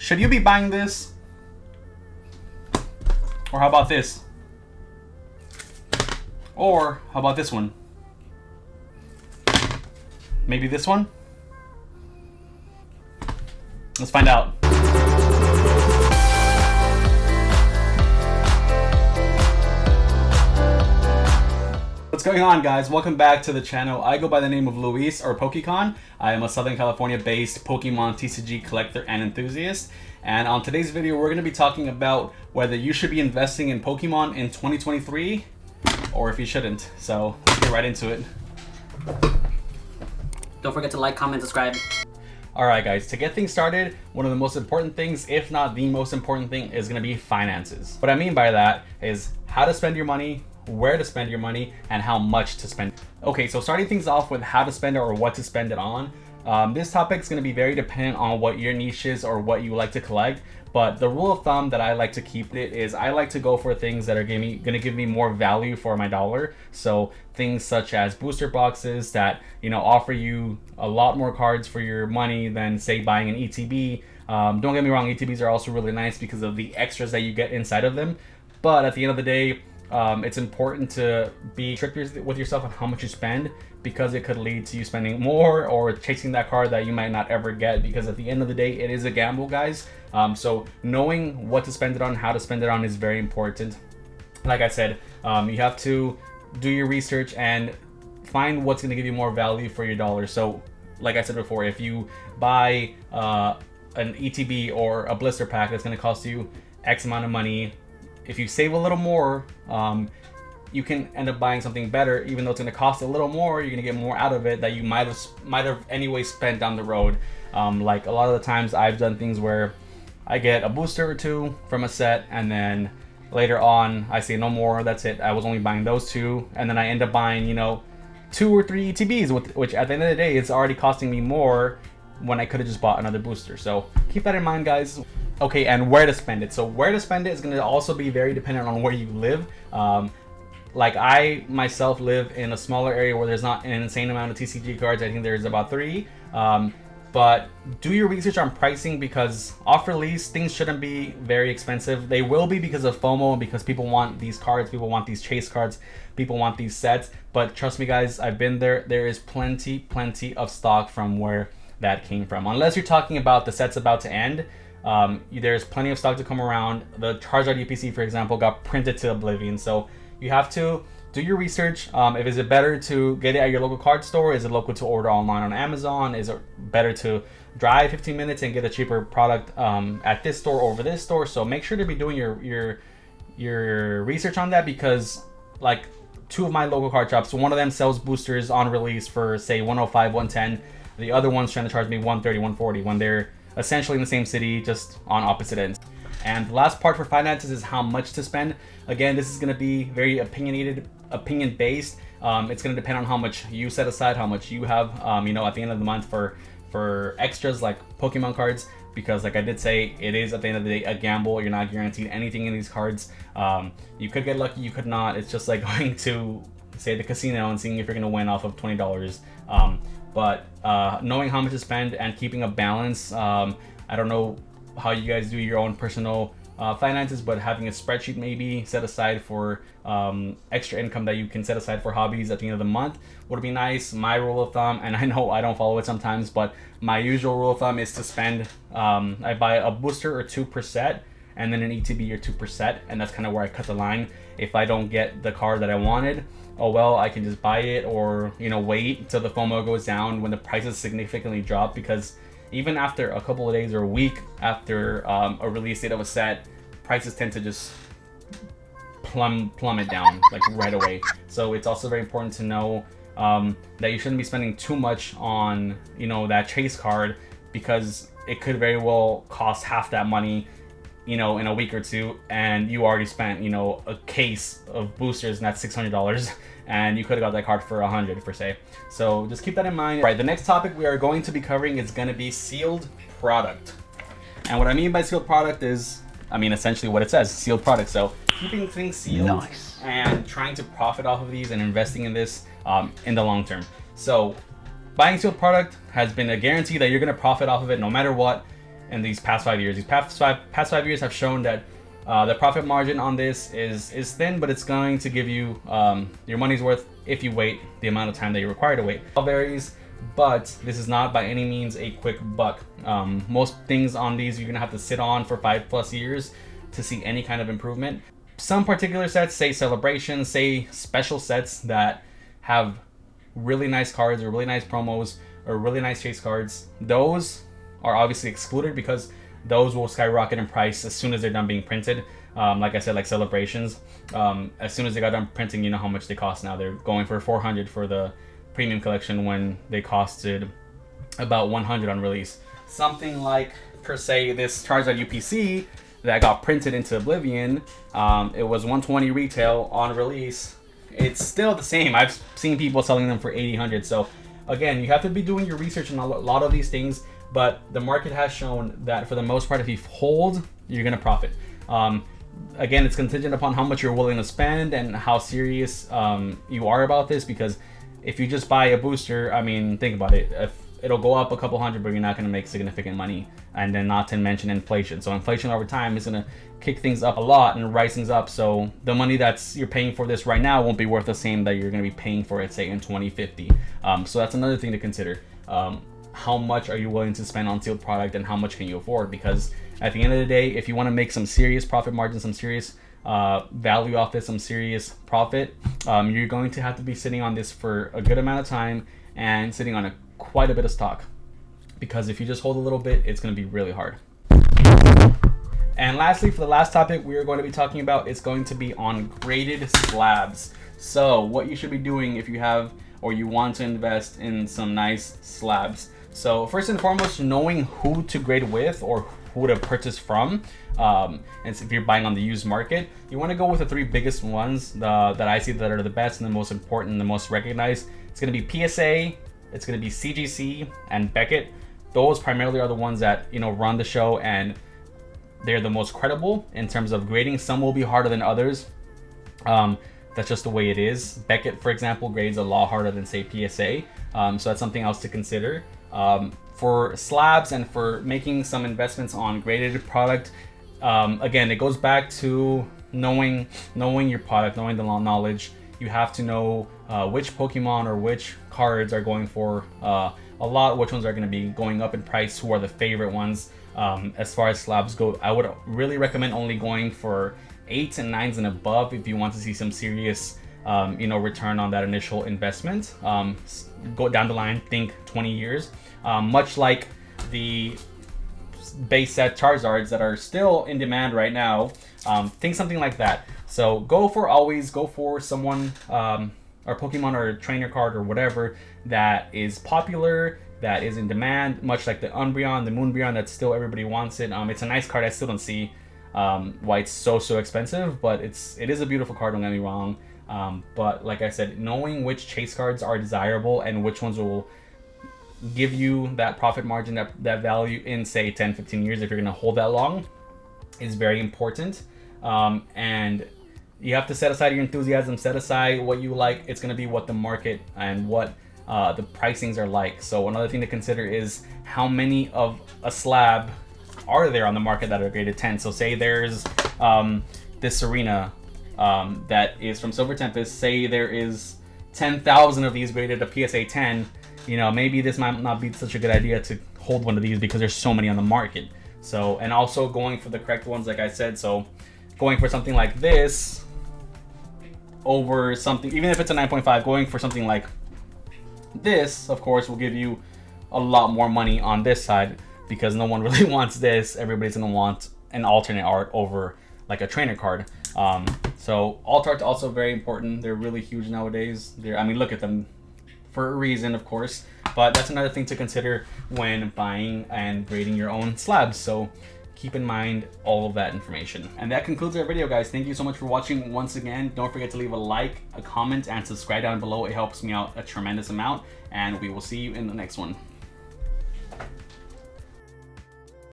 Should you be buying this? Or how about this? Or how about this one? Maybe this one? Let's find out. What's going on, guys? Welcome back to the channel. I go by the name of Luis, or PokeCon. I am a Southern California based Pokemon TCG collector and enthusiast. And on today's video, we're going to be talking about whether you should be investing in Pokemon in 2023 or if you shouldn't. So let's get right into it. Don't forget to like, comment, subscribe. Alright guys, to get things started, one of the most important things, if not the most important thing, is going to be finances. What I mean by that is how to spend your money, where to spend your money, and how much to spend. Okay, so starting things off with how to spend it or what to spend it on. This topic is going to be very dependent on what your niche is or what you like to collect. But the rule of thumb that I like to keep it is I like to go for things that are going to give me more value for my dollar. So things such as booster boxes that, you know, offer you a lot more cards for your money than, say, buying an ETB. Don't get me wrong, ETBs are also really nice because of the extras that you get inside of them. But at the end of the day, it's important to be strict with yourself on how much you spend, because it could lead to you spending more or chasing that card that you might not ever get, because at the end of the day, it is a gamble, guys. So knowing what to spend it on, how to spend it on is very important. Like I said, you have to do your research and find what's going to give you more value for your dollar. So like I said before, if you buy an ETB or a blister pack that's going to cost you X amount of money, if you save a little more, you can end up buying something better. Even though it's going to cost a little more, you're going to get more out of it that you might have anyway spent down the road. Like a lot of the times I've done things where I get a booster or two from a set, and then later on I say no more, that's it, I was only buying those two, and then I end up buying, you know, 2 or 3 ETBs, which at the end of the day it's already costing me more when I could have just bought another booster. So keep that in mind, guys. Okay, and where to spend it. So where to spend it is going to also be very dependent on where you live. Like I myself live in a smaller area where there's not an insane amount of TCG cards. I think there's about 3. But do your research on pricing, because off release things shouldn't be very expensive. They will be because of FOMO, because people want these cards, people want these chase cards, people want these sets. But trust me, guys, I've been there. There is plenty of stock from where that came from. Unless you're talking about the sets about to end, there's plenty of stock to come around. The Charizard UPC, for example, got printed to oblivion. So you have to do your research. If is it better to get it at your local card store? Is it local to order online on Amazon? Is it better to drive 15 minutes and get a cheaper product at this store over this store? So make sure to be doing your research on that, because like 2 of my local card shops, one of them sells boosters on release for say 105, 110. The other one's trying to charge me 130, 140 when they're essentially in the same city, just on opposite ends. And the last part for finances is how much to spend. Again, this is going to be very opinion based. It's going to depend on how much you set aside, how much you have, you know, at the end of the month for extras like Pokemon cards, because like I did say, it is at the end of the day a gamble. You're not guaranteed anything in these cards. You could get lucky, you could not. It's just like going to, say, the casino and seeing if you're going to win off of $20. But knowing how much to spend and keeping a balance. I don't know how you guys do your own personal finances, but having a spreadsheet maybe set aside for extra income that you can set aside for hobbies at the end of the month would be nice. My rule of thumb, and I know I don't follow it sometimes, but my usual rule of thumb is to spend, I buy a booster or 2 per set, and then an ETB or 2 per set, and that's kind of where I cut the line. If I don't get the card that I wanted, oh well, I can just buy it, or, you know, wait till the FOMO goes down when the prices significantly drop, because even after a couple of days or a week after a release date of a set, prices tend to just plummet down like right away. So it's also very important to know that you shouldn't be spending too much on, you know, that chase card, because it could very well cost half that money, you know, in a week or two, and you already spent, you know, a case of boosters, and that's $600, and you could have got that card for $100 per se. So just keep that in mind. Right, the next topic we are going to be covering is going to be sealed product. And what I mean by sealed product is, I mean essentially what it says, sealed product. So keeping things sealed, and trying to profit off of these and investing in this in the long term. So buying sealed product has been a guarantee that you're going to profit off of it no matter what. in these past 5 years. These past five years have shown that the profit margin on this is thin, but it's going to give you your money's worth if you wait the amount of time that you're required to wait. It all varies, but this is not by any means a quick buck. Most things on these you're gonna have to sit on for 5+ years to see any kind of improvement. Some particular sets, say celebrations, say special sets that have really nice cards or really nice promos or really nice chase cards, those are obviously excluded because those will skyrocket in price as soon as they're done being printed. Like I said, like celebrations, as soon as they got done printing, you know how much they cost now. They're going for $400 for the premium collection when they costed about $100 on release. Something like, per se, this Charizard UPC that got printed into oblivion, it was $120 retail on release. It's still the same. I've seen people selling them for $800. So again, you have to be doing your research on a lot of these things, but the market has shown that for the most part, if you hold, you're gonna profit. Again, it's contingent upon how much you're willing to spend and how serious you are about this, because if you just buy a booster, I mean, think about it. If it'll go up a couple hundred, but you're not going to make significant money. And then not to mention inflation. So inflation over time is going to kick things up a lot and rise things up. So the money that's you're paying for this right now won't be worth the same that you're going to be paying for it, say, in 2050. So that's another thing to consider. How much are you willing to spend on sealed product and how much can you afford? Because at the end of the day, if you want to make some serious profit margin, some serious value off this, some serious profit, you're going to have to be sitting on this for a good amount of time and sitting on quite a bit of stock, because if you just hold a little bit, it's going to be really hard. And lastly, for the last topic we are going to be talking about, it's going to be on graded slabs. So what you should be doing if you have or you want to invest in some nice slabs. So first and foremost, knowing who to grade with or who to purchase from. And if you're buying on the used market, you want to go with the 3 biggest ones that I see that are the best and the most important and the most recognized. It's going to be PSA, it's going to be CGC, and Beckett. Those primarily are the ones that, you know, run the show, and they're the most credible in terms of grading. Some will be harder than others. That's just the way it is. Beckett, for example, grades a lot harder than, say, PSA. So that's something else to consider. For slabs and for making some investments on graded product, again, it goes back to knowing your product, knowing the knowledge. You have to know which Pokemon or which cards are going for a lot, which ones are going to be going up in price, who are the favorite ones. As far as slabs go, I would really recommend only going for 8s and 9s and above if you want to see some serious return on that initial investment. Go down the line, think 20 years. Much like the base set Charizards that are still in demand right now, think something like that. So always go for someone, or Pokemon or a trainer card or whatever that is popular, that is in demand, much like the Umbreon, the Moonbreon, that still everybody wants it. It's a nice card. I still don't see why it's so expensive, but it is a beautiful card, don't get me wrong. But like I said, knowing which chase cards are desirable and which ones will give you that profit margin, that value in, say, 10-15 years, if you're going to hold that long, is very important. And you have to set aside your enthusiasm, set aside what you like. It's going to be what the market and what the pricings are like. So another thing to consider is how many of a slab are there on the market that are graded 10. So say there's this Serena that is from Silver Tempest. Say there is 10,000 of these graded a PSA 10. Maybe this might not be such a good idea to hold one of these because there's so many on the market. So, and also going for the correct ones, like I said. So going for something like this over something, even if it's a 9.5, going for something like this, of course, will give you a lot more money on this side, because no one really wants this. Everybody's gonna want an alternate art over like a trainer card. So alt art also very important. They're really huge nowadays. Look at them for a reason, of course, but that's another thing to consider when buying and grading your own slabs. So keep in mind all of that information. And that concludes our video, guys. Thank you so much for watching once again. Don't forget to leave a like, a comment, and subscribe down below. It helps me out a tremendous amount, and we will see you in the next one.